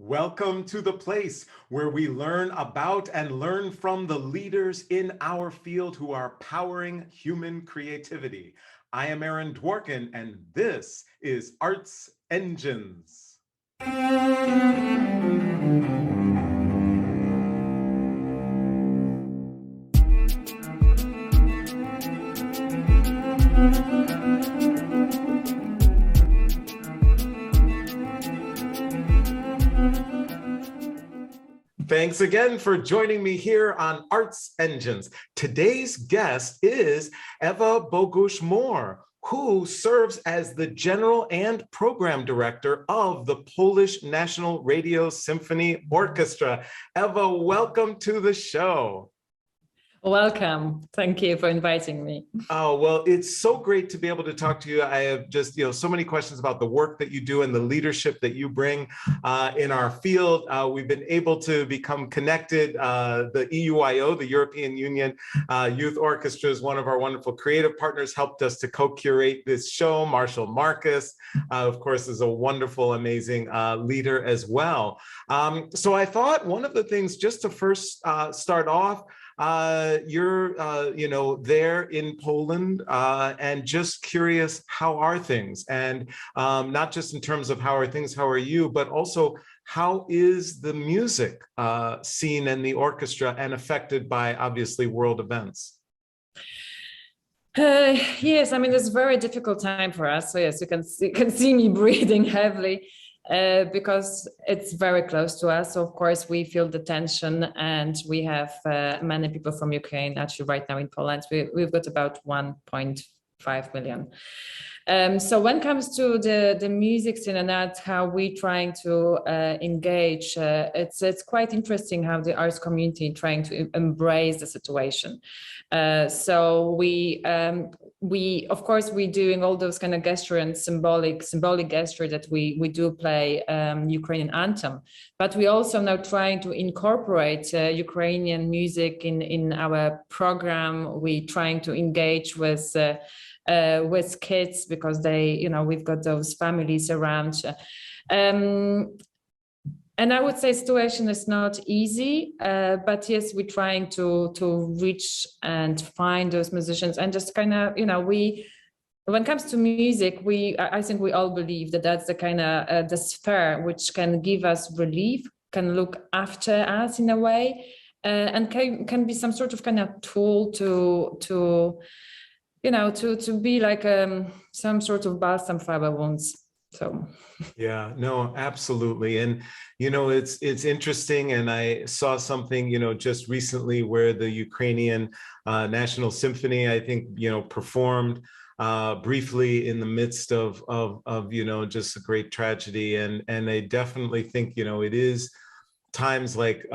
Welcome to the place where we learn about and learn from the leaders in our field who are powering human creativity. I am Aaron Dworkin, and this is Arts Engines. Thanks again for joining me here on Arts Engines. Today's guest is Ewa Bogusz-Moore, who serves as the General and Program Director of the Polish National Radio Symphony Orchestra. Ewa, welcome to the show. Welcome. Thank you for inviting me. Oh, well, it's so great to be able to talk to you. I have just, so many questions about the work that you do and the leadership that you bring in our field. We've been able to become connected. The EUIO, the European Union Youth Orchestra, is one of our wonderful creative partners, helped us to co-curate this show. Marshall Marcus, of course, is a wonderful, amazing leader as well. So I thought one of the things, just to first start off, you're, there in Poland, and just curious, how are things? And not just in terms of how are things, how are you, but also how is the music scene and the orchestra and affected by, obviously, world events? Yes, I mean, it's a very difficult time for us. So yes, you can see me breathing heavily. Because it's very close to us. So of course, we feel the tension, and we have many people from Ukraine actually right now in Poland. We've got about 1.5 million. So when it comes to the music scene and that's how we're trying to engage, it's quite interesting how the arts community trying to embrace the situation. So we of course we're doing all those kind of gesture and symbolic gesture that we do play Ukrainian anthem, but we also now trying to incorporate Ukrainian music in our program. We trying to engage with kids because they, we've got those families around. And I would say situation is not easy, but yes, we're trying to reach and find those musicians and just kind of, when it comes to music, I think we all believe that that's the kind of the sphere which can give us relief, can look after us in a way, and can be some sort of kind of tool to be like some sort of balsam for our wounds. So yeah, no, absolutely. And it's interesting, and I saw something just recently where the Ukrainian National Symphony, I think, performed briefly in the midst of just a great tragedy, and I definitely think it is times like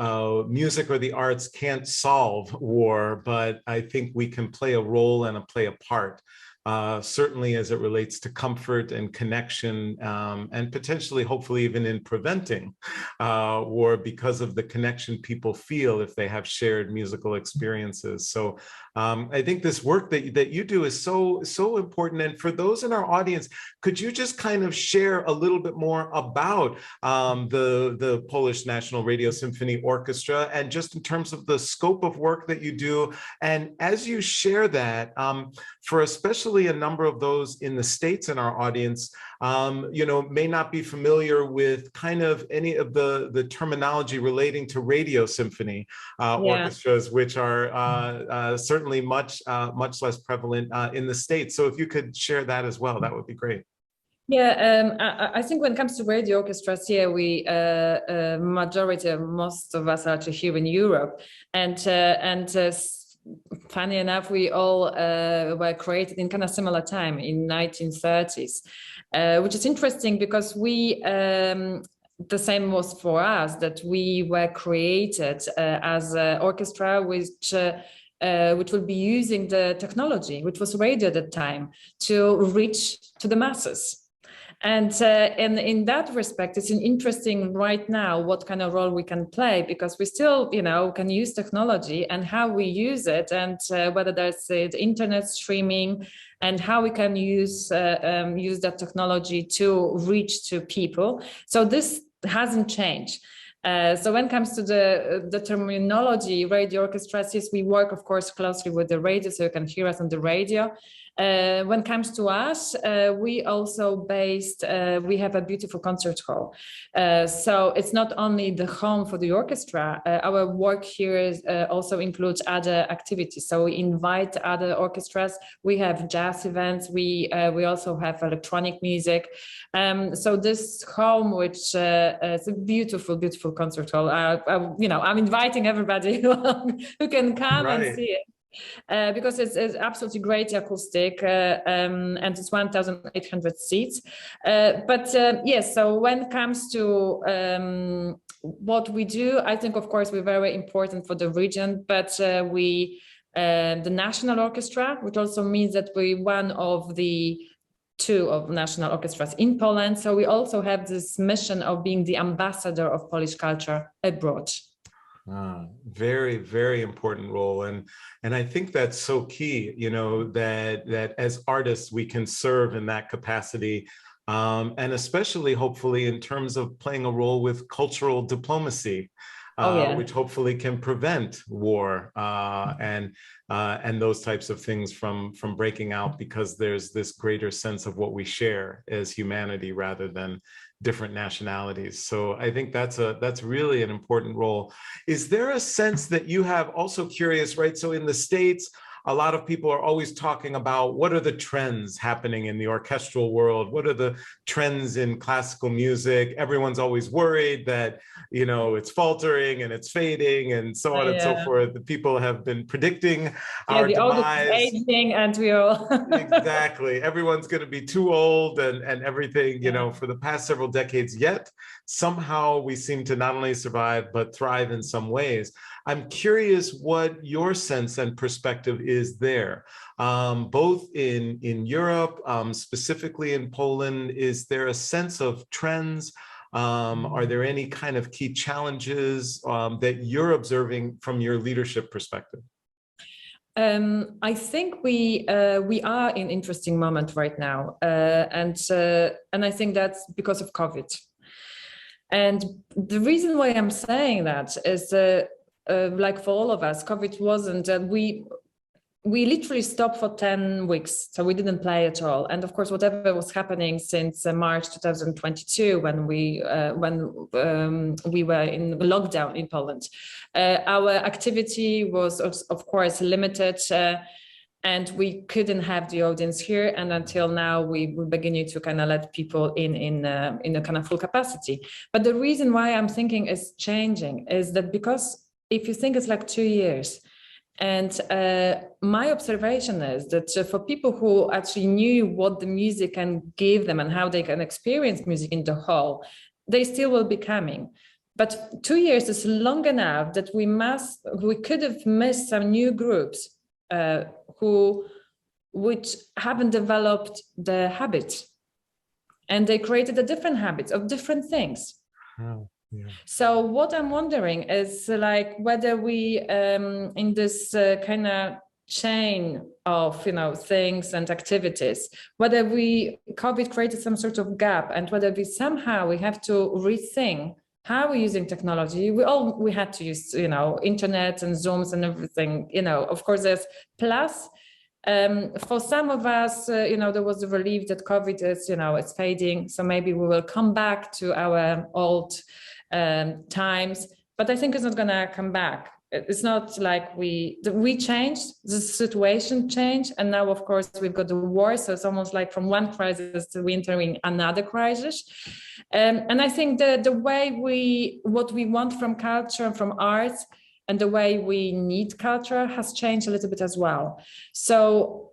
music or the arts can't solve war, but I think we can play a role and play a part. Certainly as it relates to comfort and connection, and potentially, hopefully, even in preventing war because of the connection people feel if they have shared musical experiences. So I think this work that you do is so important. And for those in our audience, could you just kind of share a little bit more about the Polish National Radio Symphony Orchestra, and just in terms of the scope of work that you do? And as you share that, for especially a number of those in the States in our audience, may not be familiar with kind of any of the terminology relating to radio symphony orchestras, which are certainly much less prevalent in the States. So if you could share that as well, that would be great. Yeah, I think when it comes to radio orchestras, we most of us are actually here in Europe, and funny enough, we all were created in kind of similar time in 1930s, which is interesting because the same was for us, that we were created as an orchestra which will be using the technology, which was radio at the time, to reach to the masses. And in that respect, it's interesting right now what kind of role we can play, because we still, can use technology and how we use it, and whether that's the internet streaming and how we can use that technology to reach to people. So this hasn't changed. So when it comes to the terminology, radio orchestras, yes, we work, of course, closely with the radio, so you can hear us on the radio. When it comes to us, we also we have a beautiful concert hall. So it's not only the home for the orchestra, our work here also includes other activities. So we invite other orchestras, we have jazz events, we also have electronic music. So this home, which is a beautiful, beautiful concert hall, I'm inviting everybody who can come and see it. Because it's absolutely great acoustic, and it's 1,800 seats. Yes, so when it comes to what we do, I think, of course, we're very important for the region, but the National Orchestra, which also means that we're one of the two of national orchestras in Poland. So we also have this mission of being the ambassador of Polish culture abroad. Very, very important role. And I think that's so key, that as artists, we can serve in that capacity. And especially, hopefully, in terms of playing a role with cultural diplomacy, which hopefully can prevent war and those types of things from breaking out, because there's this greater sense of what we share as humanity rather than different nationalities. So I think that's really an important role. Is there a sense that you have, also curious, right? So in the States, a lot of people are always talking about what are the trends happening in the orchestral world? What are the trends in classical music? Everyone's always worried that, it's faltering and it's fading and so on and so forth. The people have been predicting our demise. Aging, and we all Exactly. Everyone's going to be too old and everything, for the past several decades. Yet somehow we seem to not only survive, but thrive in some ways. I'm curious what your sense and perspective is there, both in Europe, specifically in Poland. Is there a sense of trends? Are there any kind of key challenges that you're observing from your leadership perspective? I think we are in an interesting moment right now, and I think that's because of COVID. And the reason why I'm saying that is like for all of us, COVID wasn't, we literally stopped for 10 weeks. So we didn't play at all. And of course, whatever was happening since March 2022, when we were in lockdown in Poland, our activity was of course limited, and we couldn't have the audience here. And until now, we're beginning to kind of let people in a kind of full capacity. But the reason why I'm thinking is changing is that because if you think it's like 2 years, and my observation is that for people who actually knew what the music can give them and how they can experience music in the hall, they still will be coming. But 2 years is long enough that we could have missed some new groups which haven't developed the habit, and they created a different habits of different things. Oh. Yeah. So what I'm wondering is like whether we in this kind of chain of things and activities, whether COVID created some sort of gap, and whether we have to rethink how we're using technology. We had to use internet and Zooms and everything. Of course there's plus. For some of us, there was a relief that COVID is it's fading, so maybe we will come back to our old times, but I think it's not gonna come back. It's not like we changed, the situation changed, and now of course we've got the war, so it's almost like from one crisis to entering another crisis. And I think the way what we want from culture and from arts, and the way we need culture has changed a little bit as well. So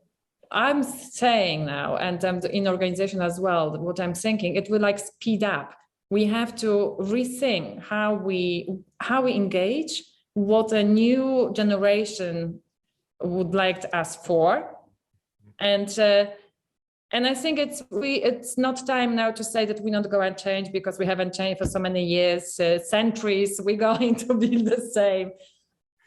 I'm saying now, and I'm in organization as well, what I'm thinking, it will like speed up. We have to rethink how we engage, what a new generation would like to ask for. And I think it's not time now to say that we're not going to change, because we haven't changed for so many years, centuries. We're going to be the same.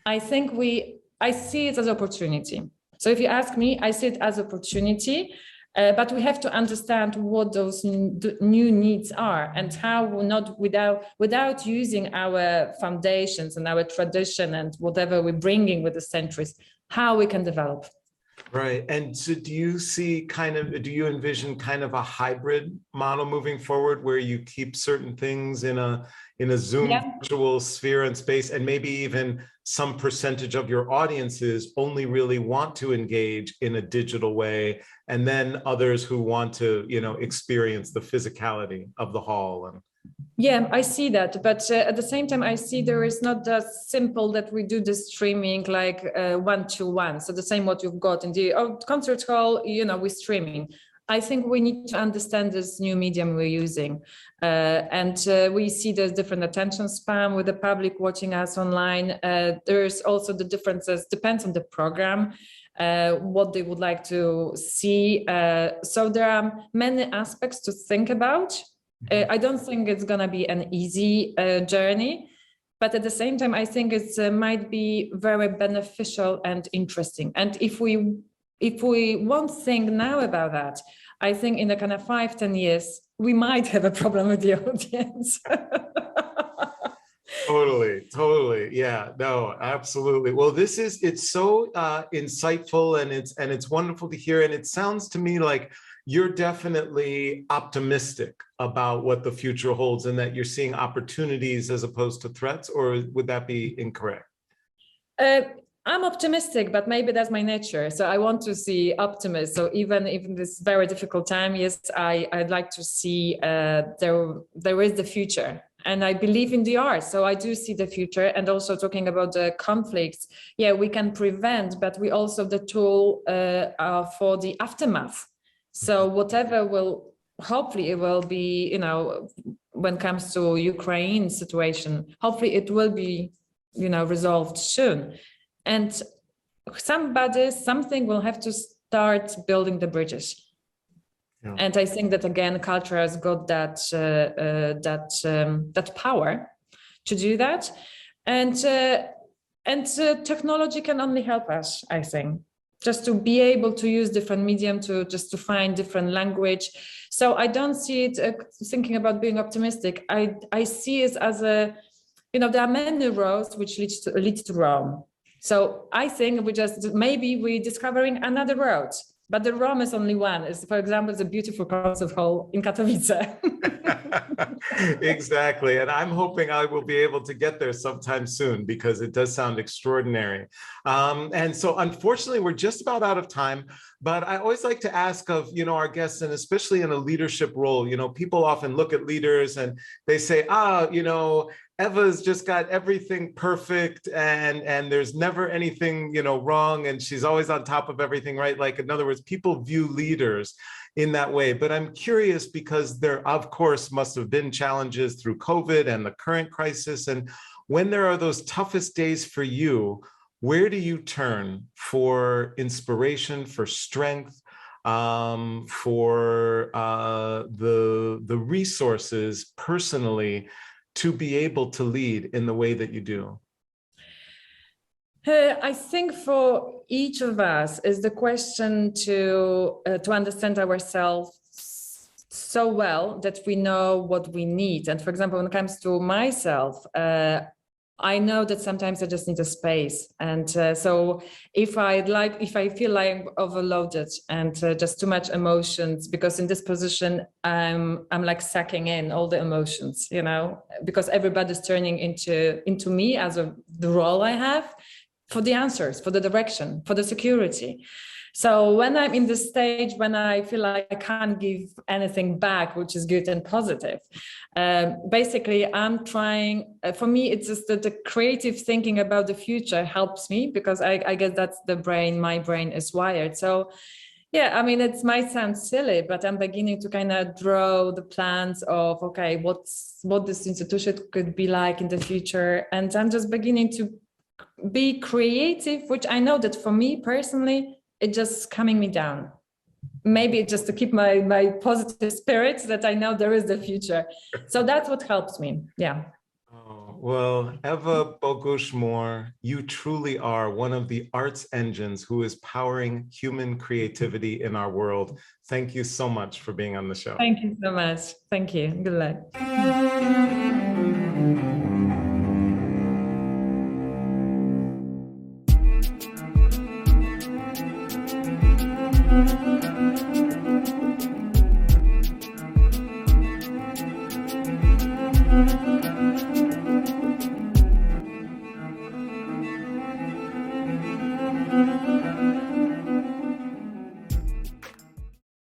I see it as opportunity. So if you ask me, I see it as opportunity. But we have to understand what those new needs are and how not without using our foundations and our tradition and whatever we're bringing with the centuries, how we can develop. Right. And so do you envision kind of a hybrid model moving forward where you keep certain things in a Zoom virtual sphere and space, and maybe even some percentage of your audiences only really want to engage in a digital way, and then others who want to, experience the physicality of the hall? And yeah, I see that, but at the same time, I see there is not that simple that we do the streaming like 1-to-1. So the same what you've got in the concert hall, we're streaming. I think we need to understand this new medium we're using. And we see there's different attention span with the public watching us online. There's also the differences, depends on the program, what they would like to see. So there are many aspects to think about. I don't think it's going to be an easy journey, but at the same time, I think it might be very beneficial and interesting. And if we won't think now about that, I think in the kind of 5-10 years, we might have a problem with the audience. Totally. Yeah, no, absolutely. Well, it's so insightful, and it's wonderful to hear. And it sounds to me like you're definitely optimistic about what the future holds and that you're seeing opportunities as opposed to threats, or would that be incorrect? I'm optimistic, but maybe that's my nature. So I want to see optimism. So even this very difficult time, yes, I'd like to see there is the future. And I believe in the art. So I do see the future. And also talking about the conflicts, yeah, we can prevent, but we also the tool for the aftermath. So whatever hopefully it will be, when it comes to Ukraine situation, hopefully it will be, resolved soon. And something will have to start building the bridges. Yeah. And I think that again, culture has got that power to do that, and technology can only help us, I think, just to be able to use different medium to find different language. So I don't see it thinking about being optimistic. I see it as there are many roads which lead to Rome. So I think we're discovering another road, but the Rome is only one. For example, the beautiful concert hall in Katowice. Exactly. And I'm hoping I will be able to get there sometime soon, because it does sound extraordinary. And so unfortunately, we're just about out of time, but I always like to ask of, our guests, and especially in a leadership role, people often look at leaders and they say, Eva's just got everything perfect, and there's never anything, wrong, and she's always on top of everything, right? Like, in other words, people view leaders in that way. But I'm curious, because there, of course, must have been challenges through COVID and the current crisis. And when there are those toughest days for you, where do you turn for inspiration, for strength, for the resources personally to be able to lead in the way that you do? I think for each of us is the question to understand ourselves so well that we know what we need. And for example, when it comes to myself, I know that sometimes I just need a space. And so if I feel like I'm overloaded and just too much emotions, because in this position, I'm like sucking in all the emotions, because everybody's turning into me as the role I have for the answers, for the direction, for the security. So when I'm in the stage when I feel like I can't give anything back, which is good and positive, basically I'm trying, for me, it's just that the creative thinking about the future helps me, because I guess that's my brain is wired. So yeah, I mean, it might sound silly, but I'm beginning to kind of draw the plans of, okay, what this institution could be like in the future. And I'm just beginning to be creative, which I know that for me personally, it's just calming me down. Maybe just to keep my positive spirits that I know there is the future. So that's what helps me. Yeah. Well, Ewa Bogusz-Moore, you truly are one of the arts engines who is powering human creativity in our world. Thank you so much for being on the show. Thank you so much. Thank you. Good luck. Thank you.